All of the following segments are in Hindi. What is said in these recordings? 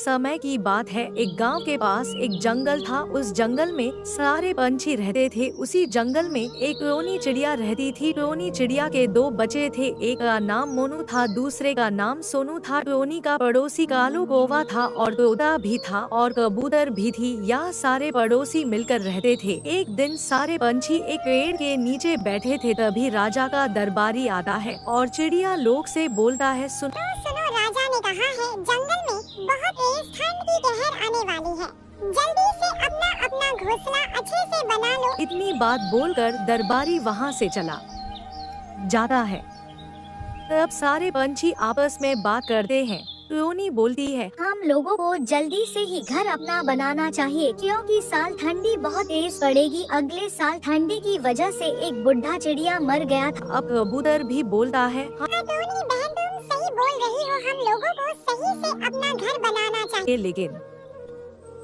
समय की बात है। एक गांव के पास एक जंगल था। उस जंगल में सारे पंछी रहते थे। उसी जंगल में एक टोनी चिड़िया रहती थी। टोनी चिड़िया के दो बच्चे थे। एक का नाम मोनू था, दूसरे का नाम सोनू था। टोनी का पड़ोसी कालू कौवा था और तोता भी था और कबूतर भी थी। यह सारे पड़ोसी मिलकर रहते थे। एक दिन सारे पंछी एक पेड़ के नीचे बैठे थे। तभी राजा का दरबारी आता है और चिड़िया लोग से बोलता है, सुनो राजा ने कहा है जंगल में बहुत तेज ठंड की कहर आने वाली है। जल्दी से अपना अपना घोंसला अच्छे से बना लो। इतनी बात बोलकर दरबारी वहाँ से चला जाता है। तब सारे पंछी आपस में बात करते हैं। टोनी बोलती है, हम लोगों को जल्दी से ही घर अपना बनाना चाहिए क्योंकि साल ठंडी बहुत तेज पड़ेगी। अगले साल ठंडी की वजह से एक बुढ़ा चिड़िया मर गया था। अब कबूतर भी बोलता है, हाँ टोनी बहन तुम सही बोल रही हो, हम लोगों को सही से अपना घर बनाना चाहिए। लेकिन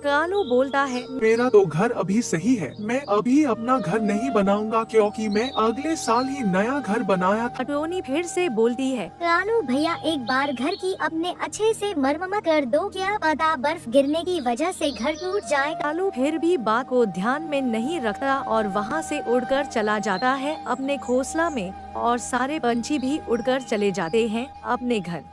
कालू बोलता है, मेरा तो घर अभी सही है, मैं अभी अपना घर नहीं बनाऊंगा क्योंकि मैं अगले साल ही नया घर बनाया था। टोनी फिर से बोलती है, कालू भैया एक बार घर की अपने अच्छे से मरम्मत कर दो, क्या पता बर्फ गिरने की वजह से घर टूट जाए। कालू फिर भी बात को ध्यान में नहीं रखता और वहाँ से उड़कर चला जाता है अपने घोंसला में और सारे पंछी भी उड़कर चले जाते हैं अपने घर।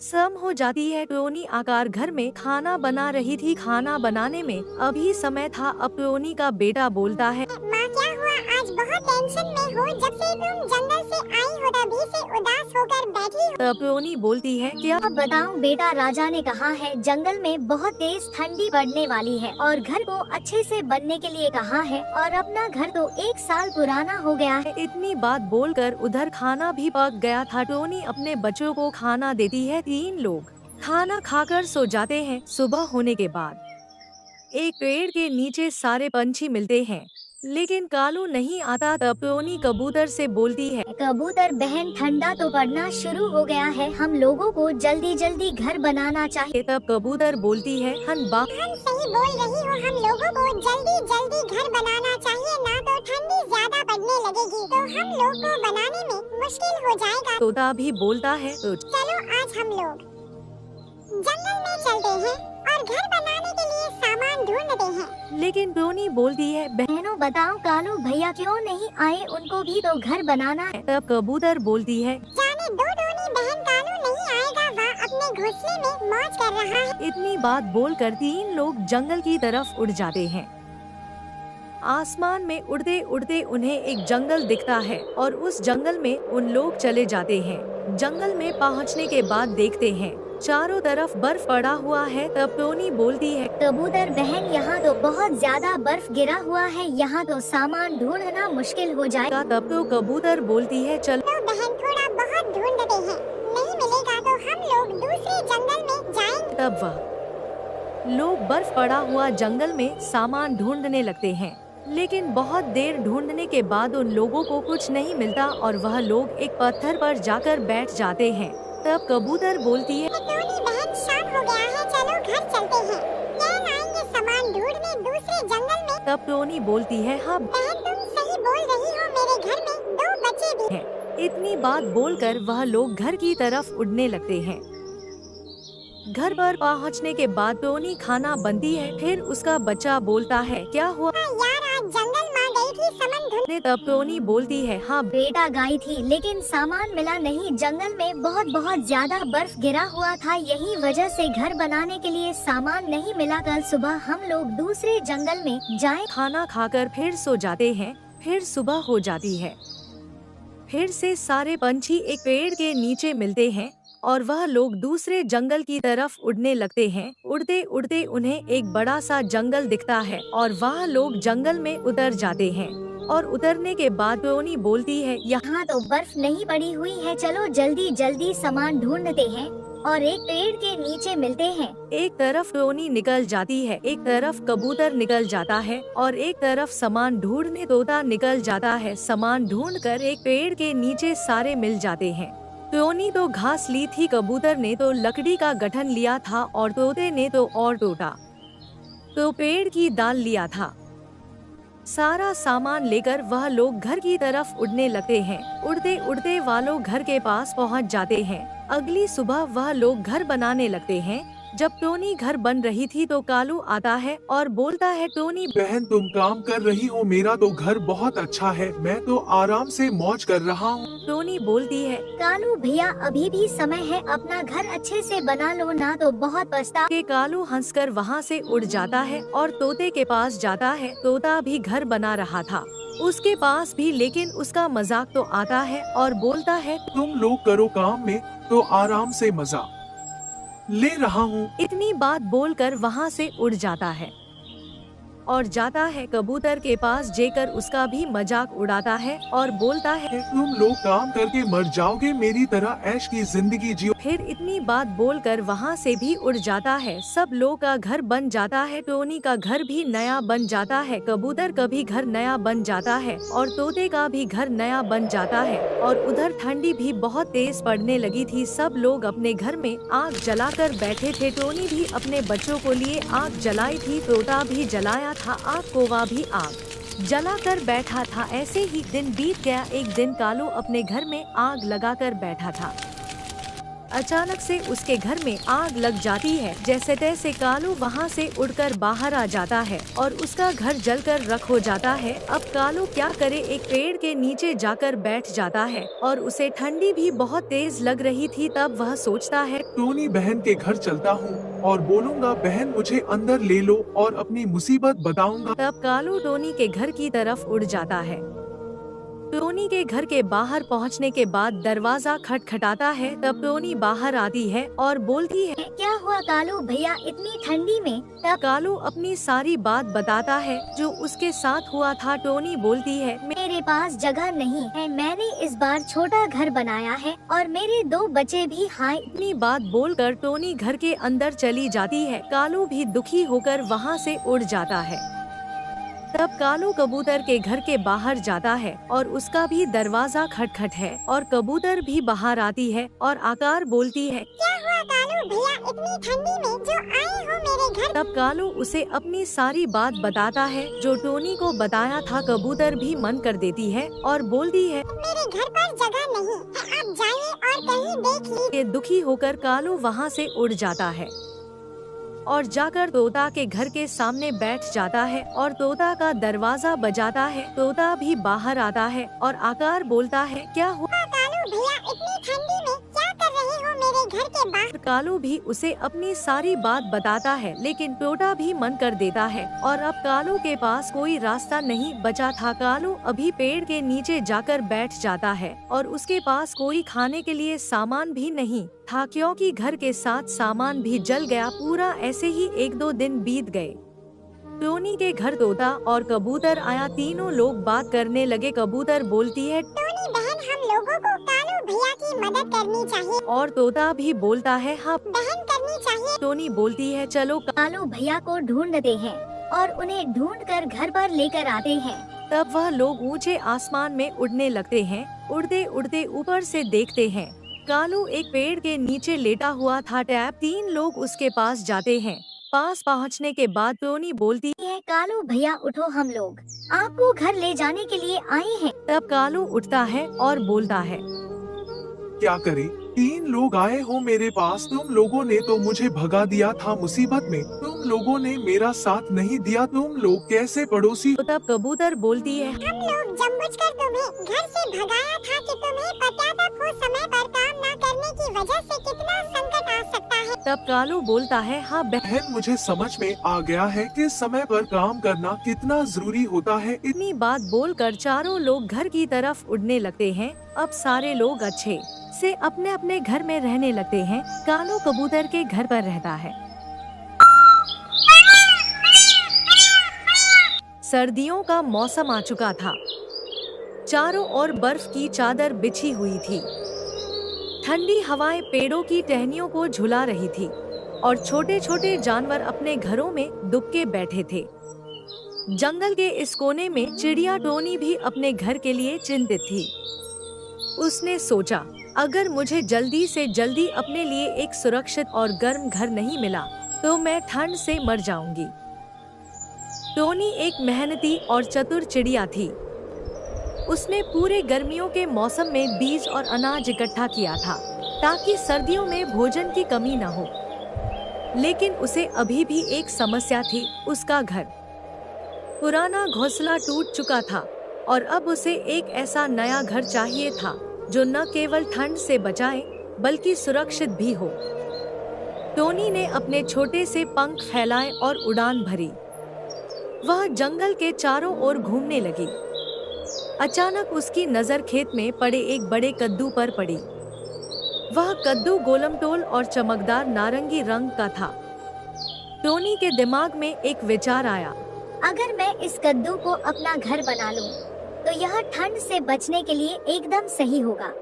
शाम हो जाती है। टोनी आकार घर में खाना बना रही थी। खाना बनाने में अभी समय था। अब टोनी का बेटा बोलता है, माँ क्या हुआ, आज बहुत टेंशन में हो, जब से तुम जंगल से आई हो तभी से उदास होकर बैठी हो। तब टोनी बोलती है, क्या बताऊं बेटा, राजा ने कहा है जंगल में बहुत तेज ठंडी पड़ने वाली है और घर को अच्छे से बनने के लिए कहा है और अपना घर तो एक साल पुराना हो गया है। इतनी बात बोलकर उधर खाना भी पक गया था। टोनी अपने बच्चों को खाना देती है। 3 लोग खाना खाकर सो जाते हैं। सुबह होने के बाद एक पेड़ के नीचे सारे पंछी मिलते हैं लेकिन कालू नहीं आता। तब टोनी कबूतर से बोलती है, कबूतर बहन ठंडा तो पड़ना शुरू हो गया है, हम लोगों को जल्दी जल्दी घर बनाना चाहिए। तब कबूतर बोलती है, हम सही बोल रही हो, हम लोगों को जल्दी जल्दी घर बनाना चाहिए, ना तो ठंडी ज्यादा पड़ने लगेगी तो हम लोग को बनाने में मुश्किल हो जाएगा। तोता भी बोलता है, तो चलो आज हम लोग जंगल में चलते हैं और घर बनाने के लिए सामान ढूंढते हैं। लेकिन टोनी बोलती है, बहनों बताओ कालू भैया क्यों नहीं आए, उनको भी तो घर बनाना है। तब कबूतर बोलती है, जाने दो टोनी बहन, कालू नहीं आएगा, वह अपने घोंसले में मौज कर रहा है। इतनी बात बोलकर 3 लोग जंगल की तरफ उड़ जाते हैं। आसमान में उड़ते उड़ते उन्हें एक जंगल दिखता है और उस जंगल में उन लोग चले जाते हैं। जंगल में पहुंचने के बाद देखते हैं चारों तरफ बर्फ पड़ा हुआ है। तब टोनी बोलती है, कबूतर बहन यहाँ तो बहुत ज्यादा बर्फ गिरा हुआ है, यहाँ तो सामान ढूंढना मुश्किल हो जाएगा। तब तो कबूतर बोलती है, चलो बहन थोड़ा बहुत ढूंढते हैं, नहीं मिलेगा तो हम लोग दूसरे जंगल में जाएंगे। तब वह लोग बर्फ पड़ा हुआ जंगल में सामान ढूंढने लगते हैं लेकिन बहुत देर ढूंढने के बाद उन लोगों को कुछ नहीं मिलता और वह लोग एक पत्थर पर जाकर बैठ जाते हैं। तब कबूतर बोलती है, टोनी बहन शाम हो गया है, चलो घर चलते हैं, क्या लाएंगे सामान ढूंढने दूसरे जंगल में। तब टोनी बोलती है, हाँ बहन तुम सही बोल रही हो, मेरे घर में 2 बच्चे भी हैं। इतनी बात बोलकर वह लोग घर की तरफ उड़ने लगते हैं। घर पर पहुंचने के बाद टोनी खाना बनती है। फिर उसका बच्चा बोलता है, क्या हुआ यार, आज जंगल माँ गई थी सामान ढूंढने। तब टोनी बोलती है, हाँ बेटा गई थी लेकिन सामान मिला नहीं, जंगल में बहुत ज्यादा बर्फ गिरा हुआ था, यही वजह से घर बनाने के लिए सामान नहीं मिला। कल सुबह हम लोग दूसरे जंगल में जाएं। खाना खाकर फिर सो जाते हैं। फिर सुबह हो जाती है। फिर से सारे पंछी एक पेड़ के नीचे मिलते हैं और वह लोग दूसरे जंगल की तरफ उड़ने लगते हैं। उड़ते उड़ते उन्हें एक बड़ा सा जंगल दिखता है और वह लोग जंगल में उतर जाते हैं। और उतरने के बाद टोनी बोलती है, यहाँ तो बर्फ नहीं पड़ी हुई है, चलो जल्दी जल्दी सामान ढूंढते हैं और एक पेड़ के नीचे मिलते हैं। एक तरफ टोनी निकल जाती है, एक तरफ कबूतर निकल जाता है और एक तरफ सामान ढूंढने तोता निकल जाता है। सामान ढूंढकर एक पेड़ के नीचे सारे मिल जाते हैं। टोनी तो घास ली थी, कबूतर ने तो लकड़ी का गठन लिया था और तोते ने तो और टोटा तो पेड़ की डाल लिया था। सारा सामान लेकर वह लोग घर की तरफ उड़ने लगते हैं। उड़ते उड़ते वालों घर के पास पहुंच जाते हैं। अगली सुबह वह लोग घर बनाने लगते हैं। जब टोनी घर बन रही थी तो कालू आता है और बोलता है, टोनी बहन तुम काम कर रही हो, मेरा तो घर बहुत अच्छा है, मैं तो आराम से मौज कर रहा हूँ। टोनी बोलती है, कालू भैया अभी भी समय है, अपना घर अच्छे से बना लो ना तो बहुत पछता। के कालू हंसकर वहाँ से उड़ जाता है और तोते के पास जाता है। तोता भी घर बना रहा था उसके पास भी, लेकिन उसका मजाक तो आता है और बोलता है, तुम लोग करो काम में तो आराम से मजा ले रहा हूँ। इतनी बात बोलकर वहाँ से उड़ जाता है और जाता है कबूतर के पास, जेकर उसका भी मजाक उड़ाता है और बोलता है, तुम लोग काम करके मर जाओगे, मेरी तरह ऐश की जिंदगी जियो। फिर इतनी बात बोलकर वहाँ से भी उड़ जाता है। सब लोग का घर बन जाता है, टोनी का घर भी नया बन जाता है, कबूतर का भी घर नया बन जाता है और तोते का भी घर नया बन जाता है। और उधर ठंडी भी बहुत तेज पड़ने लगी थी। सब लोग अपने घर में आग जलाकर बैठे थे। टोनी भी अपने बच्चों को लिए आग जलाई थी, तोता भी जलाया था आग, कौवा भी आग जलाकर बैठा था। ऐसे ही दिन बीत गया। एक दिन कालू अपने घर में आग लगाकर बैठा था। अचानक से उसके घर में आग लग जाती है। जैसे तैसे कालू वहाँ से उड़कर बाहर आ जाता है और उसका घर जलकर राख हो जाता है। अब कालू क्या करे, एक पेड़ के नीचे जाकर बैठ जाता है और उसे ठंडी भी बहुत तेज लग रही थी। तब वह सोचता है, टोनी बहन के घर चलता हूँ और बोलूँगा, बहन मुझे अंदर ले लो और अपनी मुसीबत बताऊंगा। तब कालू टोनी के घर की तरफ उड़ जाता है। टोनी के घर के बाहर पहुंचने के बाद दरवाजा खटखटाता है। तब टोनी बाहर आती है और बोलती है, क्या हुआ कालू भैया इतनी ठंडी में? तब कालू अपनी सारी बात बताता है जो उसके साथ हुआ था। टोनी बोलती है, मेरे पास जगह नहीं है, मैंने इस बार छोटा घर बनाया है और मेरे 2 बच्चे भी। हाँ, इतनी बात बोलकर टोनी घर के अंदर चली जाती है। कालू भी दुखी होकर वहाँ से उड़ जाता है। तब कालू कबूतर के घर के बाहर जाता है और उसका भी दरवाजा खटखट है और कबूतर भी बाहर आती है और आकार बोलती है, क्या हुआ कालू भैया इतनी ठंडी में जो आए हो मेरे घर? तब कालू उसे अपनी सारी बात बताता है जो टोनी को बताया था। कबूतर भी मन कर देती है और बोलती है, मेरे घर पर जगह नहीं है, आप जाइए और कहीं देख लीजिए। दुखी होकर कालू वहाँ से उड़ जाता है और जाकर तोता के घर के सामने बैठ जाता है और तोता का दरवाजा बजाता है। तोता भी बाहर आता है और आकार बोलता है, क्या हुआ कालू भैया इतनी ठंडी में क्या कर रहे हो मेरे घर के बाहर? कालू भी उसे अपनी सारी बात बताता है, लेकिन तोता भी मन कर देता है और अब कालू के पास कोई रास्ता नहीं बचा था। कालू अभी पेड़ के नीचे जाकर बैठ जाता है और उसके पास कोई खाने के लिए सामान भी नहीं था, क्योंकि घर के साथ सामान भी जल गया। पूरा ऐसे ही 1-2 दिन बीत गए। टोनी के घर तोता और कबूतर आया। तीनों लोग बात करने लगे। कबूतर बोलती है, टोनी बहन हम लोगों को कालू भैया की मदद करनी चाहिए। और तोता भी बोलता है, हाँ बहन करनी चाहिए। टोनी बोलती है, चलो कालू भैया को ढूंढते हैं और उन्हें ढूंढकर घर पर लेकर आते हैं। तब वह लोग ऊंचे आसमान में उड़ने लगते हैं। उड़ते उड़ते ऊपर से देखते हैं कालू एक पेड़ के नीचे लेटा हुआ था। टैब 3 लोग उसके पास जाते हैं। पास पहुंचने के बाद टोनी बोलती है, कालू भैया उठो, हम लोग आपको घर ले जाने के लिए आए हैं। तब कालू उठता है और बोलता है, क्या करे, 3 लोग आए हो मेरे पास, तुम लोगों ने तो मुझे भगा दिया था मुसीबत में, तुम लोगों ने मेरा साथ नहीं दिया, तुम लोग कैसे पड़ोसी? तो तब कबूतर बोलती है, हम लोग जानबूझकर तुम्हें घर से भगाया था कि तुम्हें पता था वो समय पर काम न करने की वजह से कितना संकट आ सकता है। तब कालू बोलता है, हाँ बहन मुझे समझ में आ गया है कि समय पर काम करना कितना जरूरी होता है। इतनी बात बोलकर चारों लोग घर की तरफ उड़ने लगते हैं। अब सारे लोग अच्छे से अपने अपने घर में रहने लगते हैं। कालू कबूतर के घर पर रहता है। सर्दियों का मौसम आ चुका था। चारों ओर बर्फ की चादर बिछी हुई थी। ठंडी हवाएं पेड़ों की टहनियों को झुला रही थी और छोटे छोटे जानवर अपने घरों में दुबके बैठे थे। जंगल के इस कोने में चिड़िया टोनी भी अपने घर के लिए चिंतित थी। उसने सोचा, अगर मुझे जल्दी से जल्दी अपने लिए एक सुरक्षित और गर्म घर नहीं मिला तो मैं ठंड से मर जाऊंगी। टोनी एक मेहनती और चतुर चिड़िया थी। उसने पूरे गर्मियों के मौसम में बीज और अनाज इकट्ठा किया था ताकि सर्दियों में भोजन की कमी न हो। लेकिन उसे अभी भी एक समस्या थी, उसका घर। पुराना घोंसला टूट चुका था और अब उसे एक ऐसा नया घर चाहिए था जो न केवल ठंड से बचाए बल्कि सुरक्षित भी हो। टोनी ने अपने छोटे से पंख फैलाए और उड़ान भरी। वह जंगल के चारों ओर घूमने लगी। अचानक उसकी नजर खेत में पड़े एक बड़े कद्दू पर पड़ी। वह कद्दू गोलमटोल और चमकदार नारंगी रंग का था। टोनी के दिमाग में एक विचार आया। अगर मैं इस कद्दू को अपना घर बना लूं, तो यह ठंड से बचने के लिए एकदम सही होगा।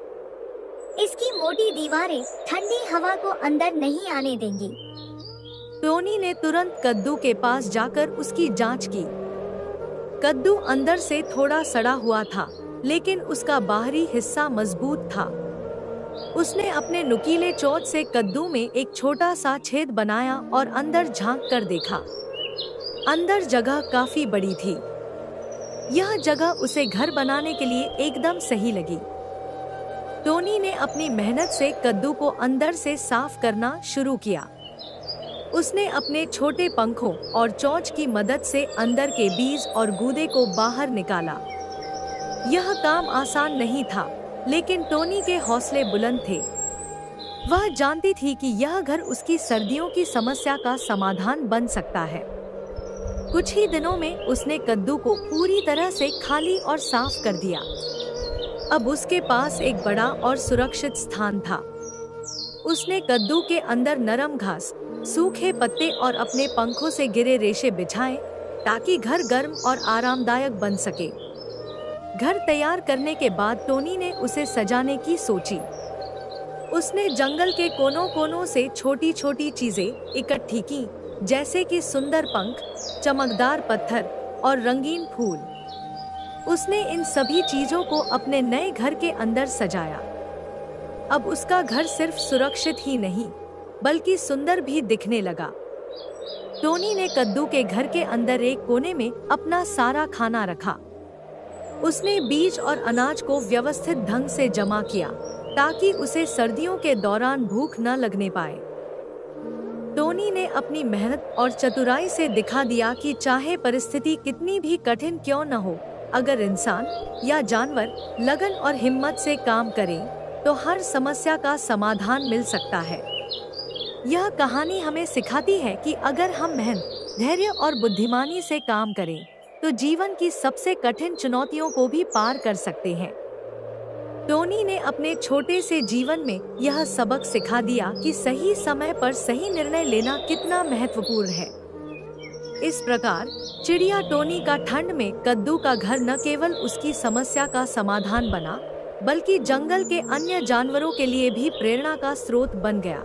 इसकी मोटी दीवारें ठंडी हवा को अंदर नहीं आने देंगी। टोनी ने तुरंत कद्दू के पास जाकर उसकी जांच की। कद्दू अंदर से थोड़ा सड़ा हुआ था, लेकिन उसका बाहरी हिस्सा मजबूत था। उसने अपने नुकीले चोंच से कद्दू में एक छोटा सा छेद बनाया और अंदर झांक कर देखा। अंदर जगह काफी बड़ी थी। यह जगह उसे घर बनाने के लिए एकदम सही लगी। टोनी ने अपनी मेहनत से कद्दू को अंदर से साफ करना शुरू किया। उसने अपने छोटे पंखों और चोंच की मदद से अंदर के बीज और गूदे को बाहर निकाला। यह काम आसान नहीं था, लेकिन टोनी के हौसले बुलंद थे। वह जानती थी कि यह घर उसकी सर्दियों की समस्या का समाधान बन सकता है। कुछ ही दिनों में उसने कद्दू को पूरी तरह से खाली और साफ कर दिया। अब उसके पास एक बड़ा और सुरक्षित स्थान था। उसने कद्दू के अंदर नरम घास, सूखे पत्ते और अपने पंखों से गिरे रेशे बिछाए ताकि घर गर्म और आरामदायक बन सके। घर तैयार करने के बाद टोनी ने उसे सजाने की सोची। उसने जंगल के कोनों कोनों से छोटी छोटी चीजें इकट्ठी की, जैसे कि सुंदर पंख, चमकदार पत्थर और रंगीन फूल। उसने इन सभी चीजों को अपने नए घर के अंदर सजाया। अब उसका घर सिर्फ सुरक्षित ही नहीं, बल्कि सुंदर भी दिखने लगा। टोनी ने कद्दू के घर के अंदर एक कोने में अपना सारा खाना रखा। उसने बीज और अनाज को व्यवस्थित ढंग से जमा किया ताकि उसे सर्दियों के दौरान भूख न लगने पाए। टोनी ने अपनी मेहनत और चतुराई से दिखा दिया कि चाहे परिस्थिति कितनी भी कठिन क्यों न हो, अगर इंसान या जानवर लगन और हिम्मत से काम करें तो हर समस्या का समाधान मिल सकता है। यह कहानी हमें सिखाती है कि अगर हम मेहनत, धैर्य और बुद्धिमानी से काम करें तो जीवन की सबसे कठिन चुनौतियों को भी पार कर सकते हैं। टोनी ने अपने छोटे से जीवन में यह सबक सिखा दिया कि सही समय पर सही निर्णय लेना कितना महत्वपूर्ण है। इस प्रकार चिड़िया टोनी का ठंड में कद्दू का घर न केवल उसकी समस्या का समाधान बना, बल्कि जंगल के अन्य जानवरों के लिए भी प्रेरणा का स्रोत बन गया।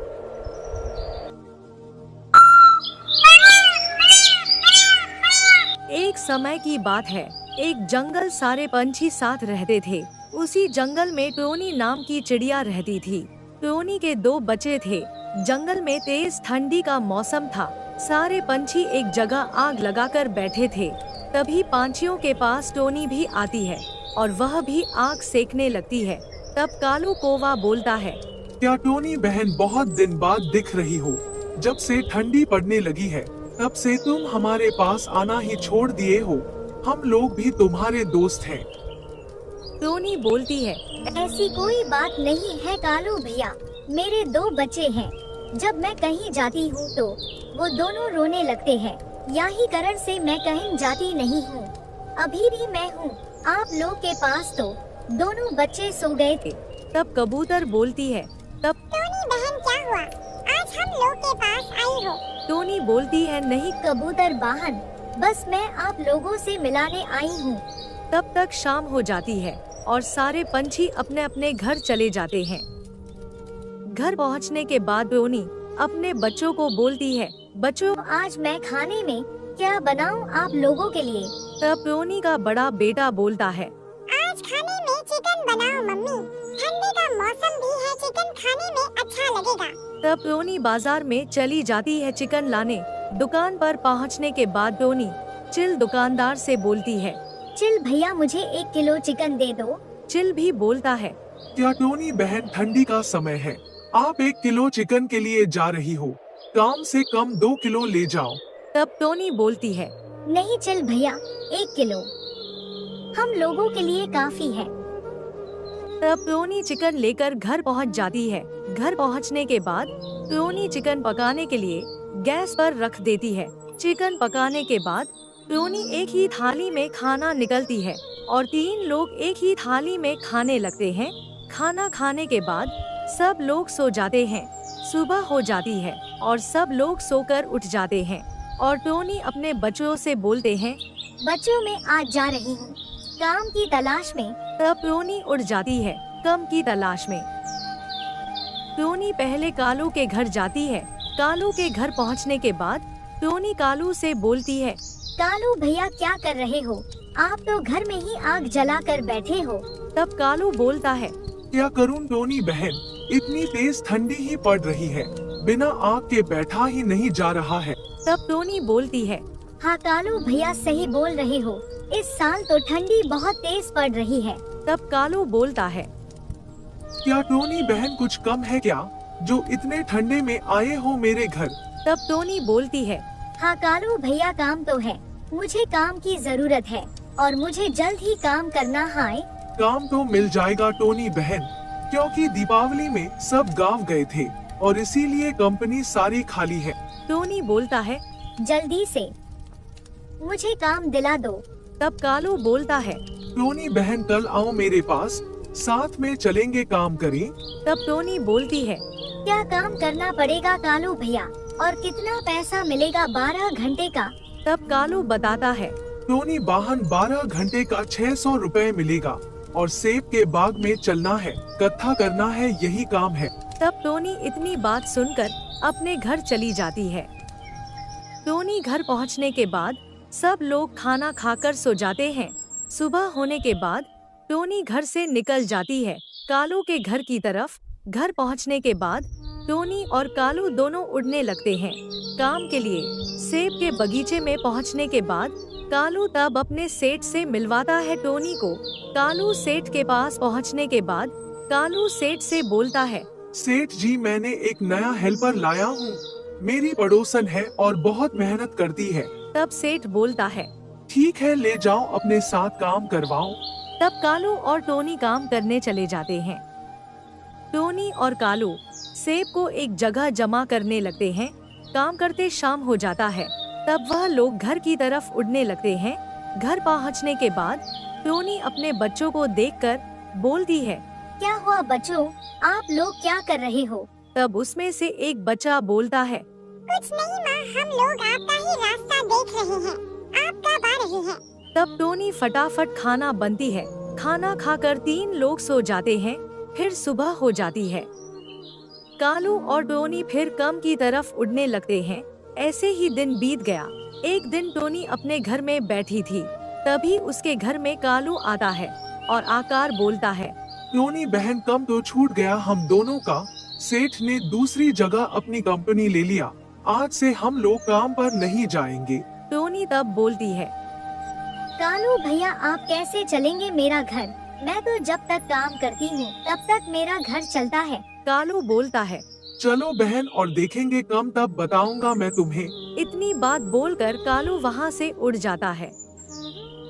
एक समय की बात है, एक जंगल, सारे पंछी साथ रहते थे। उसी जंगल में टोनी नाम की चिड़िया रहती थी। टोनी के 2 बच्चे थे। जंगल में तेज ठंडी का मौसम था। सारे पंछी एक जगह आग लगाकर बैठे थे। तभी पंछियों के पास टोनी भी आती है और वह भी आग सेकने लगती है। तब कालू कौवा बोलता है, क्या टोनी बहन, बहुत दिन बाद दिख रही हो। जब से ठंडी पड़ने लगी है तब से तुम हमारे पास आना ही छोड़ दिए हो। हम लोग भी तुम्हारे दोस्त हैं। टोनी बोलती है, ऐसी कोई बात नहीं है कालू भैया, मेरे 2 बच्चे हैं। जब मैं कहीं जाती हूँ तो वो दोनों रोने लगते हैं। यही कारण से मैं कहीं जाती नहीं हूँ। अभी भी मैं हूँ आप लोग के पास। तो दोनों बच्चे सो गए थे। तब कबूतर बोलती है, तब टोनी बहन क्या हुआ, आज हम लोग के पास आई हो। टोनी बोलती है, नहीं। कबूतर बहन, बस मैं आप लोगों से मिलाने आई हूँ। तब तक शाम हो जाती है और सारे पंछी अपने अपने घर चले जाते हैं। घर पहुंचने के बाद टोनी अपने बच्चों को बोलती है, बच्चों, आज मैं खाने में क्या बनाऊं आप लोगों के लिए। तब टोनी का बड़ा बेटा बोलता है, आज खाने में चिकन बनाओ मम्मी, ठंडी का मौसम भी है, चिकन खाने में अच्छा लगेगा। तब टोनी बाजार में चली जाती है चिकन लाने। दुकान पर पहुंचने के बाद टोनी चिल दुकानदार से बोलती है, चिल भैया, मुझे 1 किलो चिकन दे दो। चिल भी बोलता है, क्या टोनी बहन, ठंडी का समय है, आप 1 किलो चिकन के लिए जा रही हो। काम से कम 2 किलो ले जाओ। तब टोनी बोलती है, नहीं चल भैया, 1 किलो हम लोगों के लिए काफी है। तब टोनी चिकन लेकर घर पहुंच जाती है। घर पहुंचने के बाद टोनी चिकन पकाने के लिए गैस पर रख देती है। चिकन पकाने के बाद टोनी एक ही थाली में खाना निकलती है और 3 लोग एक ही थाली में खाने लगते हैं। खाना खाने के बाद सब लोग सो जाते हैं। सुबह हो जाती है और सब लोग सोकर उठ जाते हैं और टोनी अपने बच्चों से बोलते हैं, बच्चों मैं आज जा रही हूँ काम की तलाश में। तब टोनी उड़ जाती है काम की तलाश में। टोनी पहले कालू के घर जाती है। कालू के घर पहुंचने के बाद टोनी कालू से बोलती है, कालू भैया क्या कर रहे हो? आप तो घर में ही आग जलाकर बैठे हो। तब कालू बोलता है, क्या करूं टोनी बहन, इतनी तेज ठंडी ही पड़ रही है, बिना आग के बैठा ही नहीं जा रहा है। तब टोनी बोलती है, हाँ कालू भैया सही बोल रहे हो, इस साल तो ठंडी बहुत तेज पड़ रही है। तब कालू बोलता है, क्या टोनी बहन कुछ कम है क्या, जो इतने ठंडे में आए हो मेरे घर? तब टोनी बोलती है, हाँ कालू भैया काम तो है, मुझे काम की जरूरत है और मुझे जल्द ही काम करना है। काम तो मिल जाएगा टोनी बहन, क्योंकि दीपावली में सब गांव गए थे और इसीलिए कंपनी सारी खाली है। टोनी बोलता है, जल्दी से मुझे काम दिला दो। तब कालू बोलता है, टोनी बहन कल आओ मेरे पास, साथ में चलेंगे काम करें। तब टोनी बोलती है, क्या काम करना पड़ेगा कालू भैया और कितना पैसा मिलेगा 12 घंटे का? तब कालू बताता है, टोनी वाहन 12 घंटे का 600 रुपए मिलेगा और सेब के बाग में चलना है, कत्था करना है, यही काम है। तब टोनी इतनी बात सुनकर अपने घर चली जाती है। टोनी घर पहुंचने के बाद सब लोग खाना खाकर सो जाते हैं। सुबह होने के बाद टोनी घर से निकल जाती है कालू के घर की तरफ। घर पहुंचने के बाद टोनी और कालू दोनों उड़ने लगते हैं काम के लिए। सेब के बगीचे में पहुंचने के बाद कालू तब अपने सेठ से मिलवाता है टोनी को। कालू सेठ के पास पहुंचने के बाद कालू सेठ से बोलता है, सेठ जी मैंने एक नया हेल्पर लाया हूँ, मेरी पड़ोसन है और बहुत मेहनत करती है। तब सेठ बोलता है, ठीक है ले जाओ अपने साथ काम करवाओ। तब कालू और टोनी काम करने चले जाते हैं। टोनी और कालू सेब को एक जगह जमा करने लगते हैं। काम करते शाम हो जाता है, तब वह लोग घर की तरफ उड़ने लगते हैं। घर पहुंचने के बाद टोनी अपने बच्चों को देखकर बोलती है, क्या हुआ बच्चों, आप लोग क्या कर रहे हो? तब उसमें से एक बच्चा बोलता है, कुछ नहीं माँ, हम लोग आपका ही रास्ता देख रहे हैं, आप कब आ रहे हैं? तब टोनी फटाफट खाना बनती है। खाना खाकर 3 लोग सो जाते हैं। फिर सुबह हो जाती है। कालू और टोनी फिर काम की तरफ उड़ने लगते हैं। ऐसे ही दिन बीत गया। एक दिन टोनी अपने घर में बैठी थी, तभी उसके घर में कालू आता है और आकार बोलता है, टोनी बहन कम तो छूट गया हम दोनों का, सेठ ने दूसरी जगह अपनी कंपनी ले लिया, आज से हम लोग काम पर नहीं जाएंगे। टोनी तब बोलती है, कालू भैया आप कैसे चलेंगे मेरा घर? मैं तो जब तक काम करती हूँ तब तक मेरा घर चलता है। कालू बोलता है, चलो बहन और देखेंगे कम, तब बताऊंगा मैं तुम्हें। इतनी बात बोलकर कालू वहाँ से उड़ जाता है।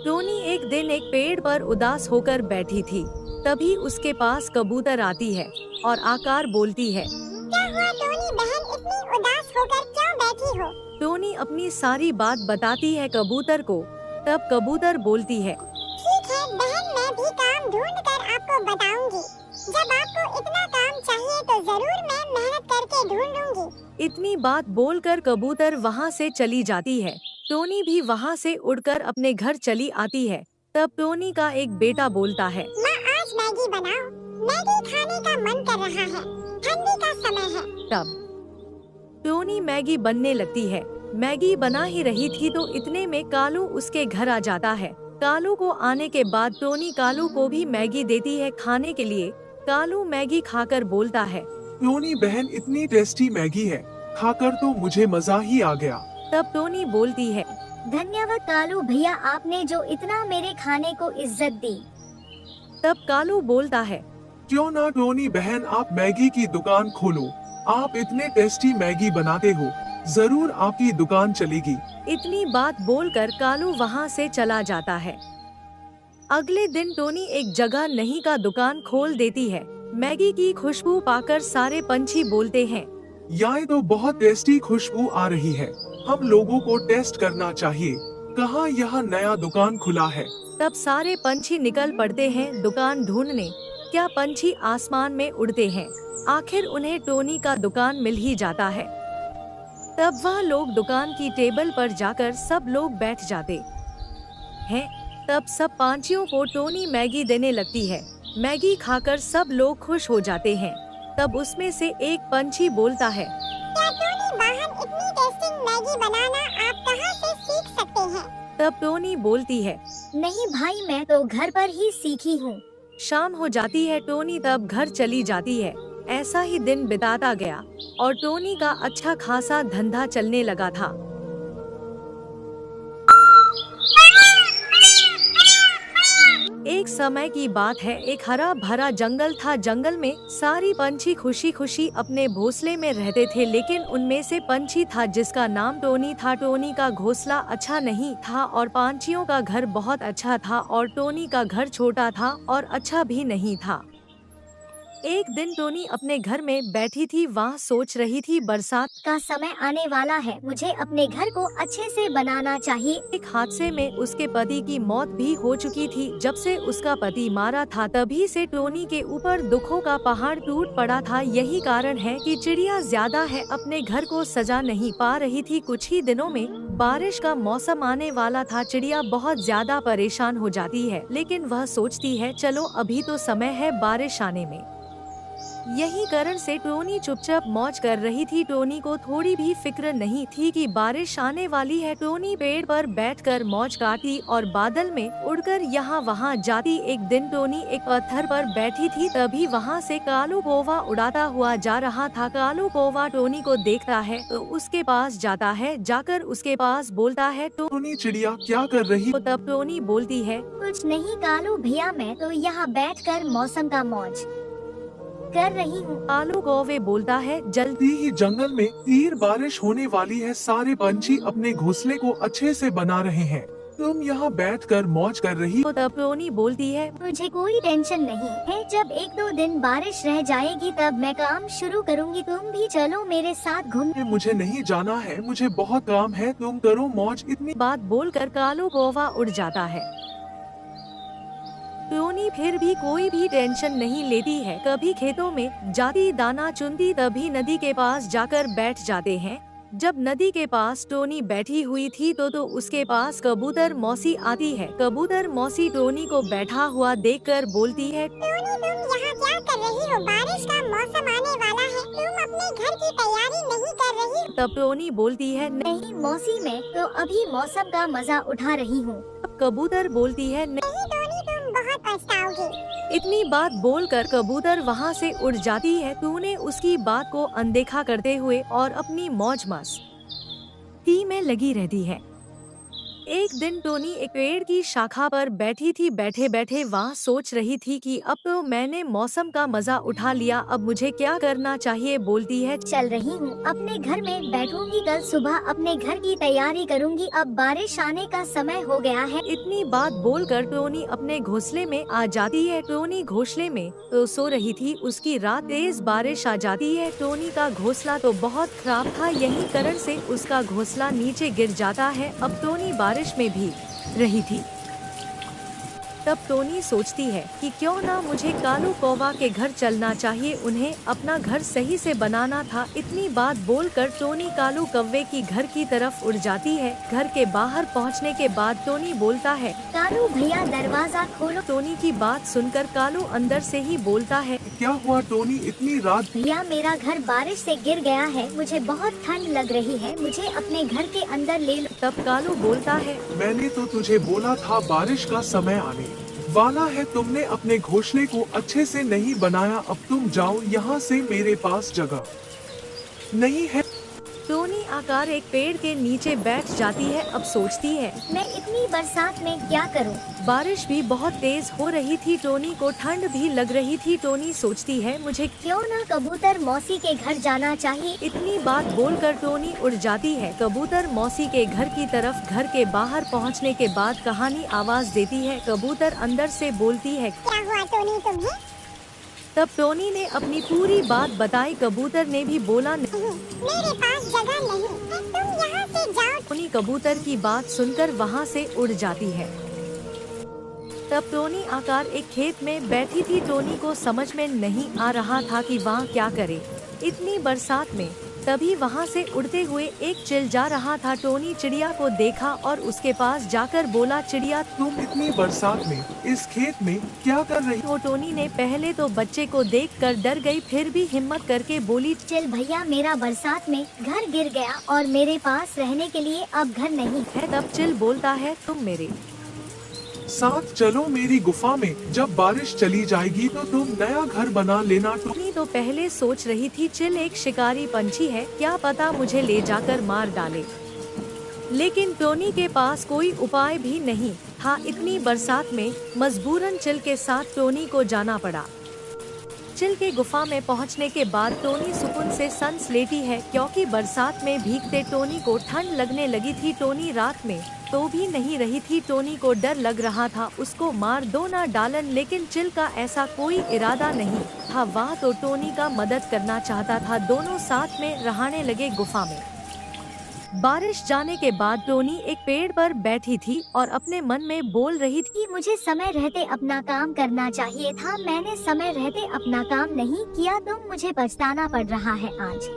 टोनी एक दिन एक पेड़ पर उदास होकर बैठी थी, तभी उसके पास कबूतर आती है और आकार बोलती है, क्या हुआ टोनी बहन, इतनी उदास होकर क्यों बैठी हो? टोनी अपनी सारी बात बताती है कबूतर को। तब कबूतर बोलती है, ठीक है बहन, मैं भी काम ढूंढ कर आपको बताऊंगी। जब आपको इतना काम चाहिए तो जरूर मैं मेहनत करके ढूंढूंगी। इतनी बात बोलकर कबूतर वहाँ से चली जाती है। टोनी भी वहाँ से उड़कर अपने घर चली आती है। तब टोनी का एक बेटा बोलता है, माँ आज मैगी बनाओ, मैगी खाने का मन कर रहा है, ठंडी का समय है। तब टोनी मैगी बनने लगती है। मैगी बना ही रही थी तो इतने में कालू उसके घर आ जाता है। कालू को आने के बाद टोनी कालू को भी मैगी देती है खाने के लिए। कालू मैगी खाकर बोलता है, टोनी बहन इतनी टेस्टी मैगी है, खाकर तो मुझे मजा ही आ गया। तब टोनी बोलती है, धन्यवाद कालू भैया, आपने जो इतना मेरे खाने को इज्जत दी। तब कालू बोलता है, क्यों ना टोनी बहन आप मैगी की दुकान खोलो, आप इतने टेस्टी मैगी बनाते हो, जरूर आपकी दुकान चलेगी। इतनी बात बोलकर कालू वहाँ से चला जाता है। अगले दिन टोनी एक जगह नहीं का दुकान खोल देती है। मैगी की खुशबू पाकर सारे पंछी बोलते हैं, यहाँ तो बहुत टेस्टी खुशबू आ रही है, हम लोगों को टेस्ट करना चाहिए। कहाँ यह नया दुकान खुला है? तब सारे पंछी निकल पड़ते हैं दुकान ढूंढने। क्या पंछी आसमान में उड़ते हैं। आखिर उन्हें टोनी का दुकान मिल ही जाता है। तब वह लोग दुकान की टेबल पर जाकर सब लोग बैठ जाते हैं। तब सब पंछियों को टोनी मैगी देने लगती है। मैगी खाकर सब लोग खुश हो जाते हैं। तब उसमें से एक पंछी बोलता है, क्या टोनी बहन इतनी टेस्टी मैगी बनाना आप कहाँ से सीख सकते हैं? तब टोनी बोलती है, नहीं भाई, मैं तो घर पर ही सीखी हूँ। शाम हो जाती है। टोनी तब घर चली जाती है। ऐसा ही दिन बिताता गया और टोनी का अच्छा खासा धंधा चलने लगा था। एक समय की बात है, एक हरा भरा जंगल था। जंगल में सारी पंछी खुशी खुशी अपने घोंसले में रहते थे, लेकिन उनमें से पंछी था जिसका नाम टोनी था। टोनी का घोंसला अच्छा नहीं था और पंछियों का घर बहुत अच्छा था, और टोनी का घर छोटा था और अच्छा भी नहीं था। एक दिन टोनी अपने घर में बैठी थी, वहाँ सोच रही थी बरसात का समय आने वाला है, मुझे अपने घर को अच्छे से बनाना चाहिए। एक हादसे में उसके पति की मौत भी हो चुकी थी। जब से उसका पति मारा था तभी से टोनी के ऊपर दुखों का पहाड़ टूट पड़ा था। यही कारण है कि चिड़िया ज्यादा है अपने घर को सजा नहीं पा रही थी। कुछ ही दिनों में बारिश का मौसम आने वाला था। चिड़िया बहुत ज्यादा परेशान हो जाती है, लेकिन वह सोचती है चलो अभी तो समय है बारिश आने में। यही कारण से टोनी चुपचाप मौज कर रही थी। टोनी को थोड़ी भी फिक्र नहीं थी कि बारिश आने वाली है। टोनी पेड़ पर बैठकर मौज काटी और बादल में उड़कर यहाँ वहाँ जाती। एक दिन टोनी एक पत्थर पर बैठी थी, तभी वहाँ से कालू कौवा उड़ाता हुआ जा रहा था। कालू कौवा टोनी को देखता है तो उसके पास जाता है। जाकर उसके पास बोलता है, टोनी चिड़िया क्या कर रही? तो तब टोनी बोलती है, कुछ नहीं कालू भैया, मैं तो यहाँ बैठकर मौसम का मौज कर रही हूँ। कालू कौवे बोलता है, जल्दी ही जंगल में तीर बारिश होने वाली है, सारे पंछी अपने घोंसले को अच्छे से बना रहे हैं, तुम यहाँ बैठकर मौज कर रही। तो तब टोनी बोलती है, मुझे कोई टेंशन नहीं है, जब 1-2 दिन बारिश रह जाएगी तब मैं काम शुरू करूँगी, तुम भी चलो मेरे साथ घूमने। मुझे नहीं जाना है, मुझे बहुत काम है, तुम करो मौज। इतनी बात बोलकर कालू कौवा उड़ जाता है। टोनी फिर भी कोई भी टेंशन नहीं लेती है। कभी खेतों में जाती दाना चुनती, तभी नदी के पास जाकर बैठ जाते हैं। जब नदी के पास टोनी बैठी हुई थी तो उसके पास कबूतर मौसी आती है। कबूतर मौसी टोनी को बैठा हुआ देखकर बोलती है, टोनी तुम यहाँ क्या कर रही हो? बारिश का मौसम आने वाला है, तुम अपने घर की तैयारी नहीं कर रही? तब टोनी बोलती है, नहीं मौसी, मैं तो अभी मौसम का मजा उठा रही हूँ। कबूतर बोलती है, नहीं टोनी, तुम बहुत पछताओगी। इतनी बात बोलकर कबूतर वहाँ से उड़ जाती है। तूने उसकी बात को अनदेखा करते हुए और अपनी मौज मस्ती में लगी रहती है। एक दिन टोनी एक पेड़ की शाखा पर बैठी थी। बैठे बैठे वहाँ सोच रही थी कि अब तो मैंने मौसम का मजा उठा लिया, अब मुझे क्या करना चाहिए। बोलती है, चल रही हूँ, अपने घर में बैठूंगी, कल सुबह अपने घर की तैयारी करूंगी, अब बारिश आने का समय हो गया है। इतनी बात बोलकर टोनी अपने घोंसले में आ जाती है। टोनी घोंसले में तो सो रही थी, उसकी रात तेज बारिश आ जाती है। टोनी का घोंसला तो बहुत खराब था, यही कारण से उसका घोंसला नीचे गिर जाता है। अब टोनी बारिश में भी रही थी। तब टोनी सोचती है कि क्यों ना मुझे कालू कौवा के घर चलना चाहिए, उन्हें अपना घर सही से बनाना था। इतनी बात बोलकर टोनी कालू कौवे की घर की तरफ उड़ जाती है। घर के बाहर पहुंचने के बाद टोनी बोलता है, कालू भैया दरवाजा खोलो। टोनी की बात सुनकर कालू अंदर से ही बोलता है, क्या हुआ टोनी, इतनी रात? भैया मेरा घर बारिश से गिर गया है, मुझे बहुत ठंड लग रही है, मुझे अपने घर के अंदर ले लो। तब कालू बोलता है, मैंने तो तुझे बोला था बारिश का समय आने वाला है, तुमने अपने घोंसले को अच्छे से नहीं बनाया, अब तुम जाओ यहाँ से, मेरे पास जगह नहीं है। टोनी आकार एक पेड़ के नीचे बैठ जाती है। अब सोचती है मैं इतनी बरसात में क्या करूं? बारिश भी बहुत तेज हो रही थी, टोनी को ठंड भी लग रही थी। टोनी सोचती है मुझे क्यों ना कबूतर मौसी के घर जाना चाहिए। इतनी बात बोलकर टोनी उड़ जाती है कबूतर मौसी के घर की तरफ। घर के बाहर पहुंचने के बाद कहानी आवाज देती है। कबूतर अंदर से बोलती है क्या हुआ टोनी तुम्हें? तब टोनी ने अपनी पूरी बात बताई। कबूतर ने भी बोला नहीं, मेरे पास जगह नहीं है, तुम यहाँ से जाओ। टोनी कबूतर की बात सुनकर वहाँ से उड़ जाती है। तब टोनी आकार एक खेत में बैठी थी। टोनी को समझ में नहीं आ रहा था कि वहाँ क्या करे इतनी बरसात में। तभी वहाँ से उड़ते हुए एक चिल जा रहा था। टोनी चिड़िया को देखा और उसके पास जाकर बोला, चिड़िया तुम इतनी बरसात में इस खेत में क्या कर रही हो? वो टोनी ने पहले तो बच्चे को देखकर डर गई, फिर भी हिम्मत करके बोली, चल भैया, मेरा बरसात में घर गिर गया और मेरे पास रहने के लिए अब घर नहीं है। तब चिल बोलता है, तुम मेरे साथ चलो मेरी गुफा में, जब बारिश चली जाएगी तो तुम नया घर बना लेना। टोनी तो पहले सोच रही थी चिल एक शिकारी पंछी है, क्या पता मुझे ले जाकर मार डाले। लेकिन टोनी के पास कोई उपाय भी नहीं था। इतनी बरसात में मजबूरन चिल के साथ टोनी को जाना पड़ा। चिल के गुफा में पहुंचने के बाद टोनी सुकून से सांस लेती है, क्योंकि बरसात में भीगते टोनी को ठंड लगने लगी थी। टोनी रात में तो भी नहीं रही थी। टोनी को डर लग रहा था उसको मार दो ना डालन, लेकिन चिल का ऐसा कोई इरादा नहीं था। वह तो टोनी का मदद करना चाहता था। दोनों साथ में रहने लगे गुफा में। बारिश जाने के बाद टोनी एक पेड़ पर बैठी थी और अपने मन में बोल रही थी कि मुझे समय रहते अपना काम करना चाहिए था। मैंने समय रहते अपना काम नहीं किया तो मुझे पछताना पड़ रहा है आज।